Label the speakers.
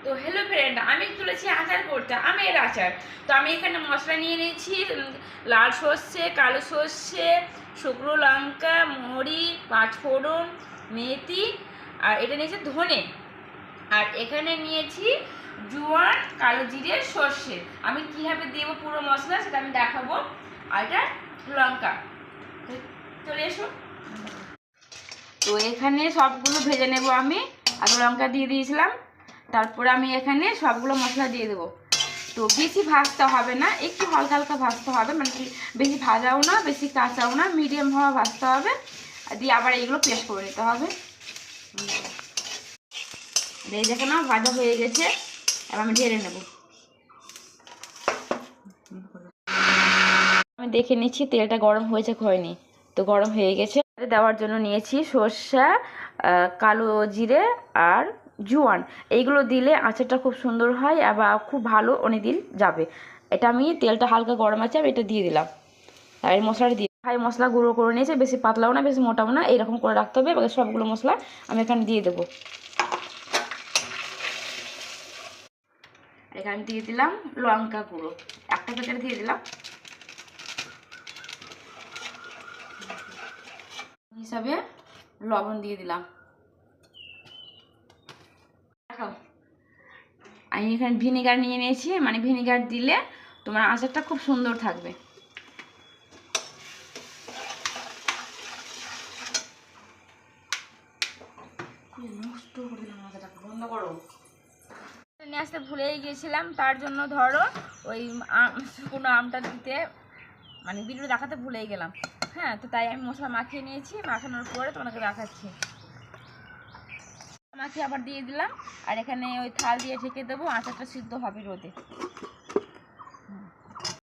Speaker 1: তো hello friend, আমি তুলেছি আচার করতে, আমের আচার। তো আমি এখানে মশলা নিয়ে নিয়েছি, লাল সর্ষে, কালো সর্ষে, শুকনো লঙ্কা, মরি, পাঁচফোড়ন, মেথি, আর এটা নিয়েছি ধনে। আর এখানে নিয়েছি জোয়ান, কালো জিরে, সর্ষে। আমি কীভাবে দেবো পুরো মশলা সেটা আমি দেখাবো। আর এটা লঙ্কা। চলে এসো। তো এখানে সবগুলো ভেজে নেব আমি। আগে লঙ্কা দিয়ে দিয়েছিলাম, তারপরে আমি এখানে সবগুলো মশলা দিয়ে দেবো। তো বেশি ভাজতে হবে না, একটু হালকা হালকা ভাজতে হবে, মানে কি বেশি ভাজাও না বেশি কাঁচাও না, মিডিয়াম ভাবে ভাজতে হবে। দিয়ে আবার এইগুলো পেস্ট করে নিতে হবে। এই দেখো না, ভাজা হয়ে গেছে। এবার আমি ঢেলে নেব। আমি দেখে নিচ্ছি তেলটা গরম হয়েছে হয়নি। তো গরম হয়ে গেছে। দেওয়ার জন্য নিয়েছি সর্ষে, কালো জিরে আর জোয়ান। এইগুলো দিলে আচারটা খুব সুন্দর হয়, আবার খুব ভালো অনেকদিন যাবে। এটা আমি তেলটা হালকা গরম আছে, আমি এটা দিয়ে দিলাম। আর এই মশলাটা দিয়ে মশলা গুঁড়ো করে নিয়েছে, বেশি পাতলাও না বেশি মোটাও না, এইরকম করে রাখতে হবে। এবার সবগুলো মশলা আমি এখানে দিয়ে দেবো। এখানে দিয়ে দিলাম লঙ্কা গুঁড়ো, একটা প্যাকেট দিয়ে দিলাম। হিসাবে লবণ দিয়ে দিলাম। আমি এখানে ভিনেগার নিয়ে নিয়েছি, মানে ভিনেগার দিলে তোমার আচারটা খুব সুন্দর থাকবে। নিয়ে আসতে ভুলেই গিয়েছিলাম, তার জন্য ধরো ওই শুকনো আমটা দিতে, মানে ভিডিও দেখাতে ভুলেই গেলাম। হ্যাঁ, তো তাই আমি মশলা মাখিয়ে নিয়েছি, মাখানোর পরে তোমাকে দেখাচ্ছি। মাখিয়ে আবার দিয়ে দিলাম। আর এখানে ওই থাল দিয়ে ঢেকে দেবো, আচারটা সিদ্ধ হবে রোদে।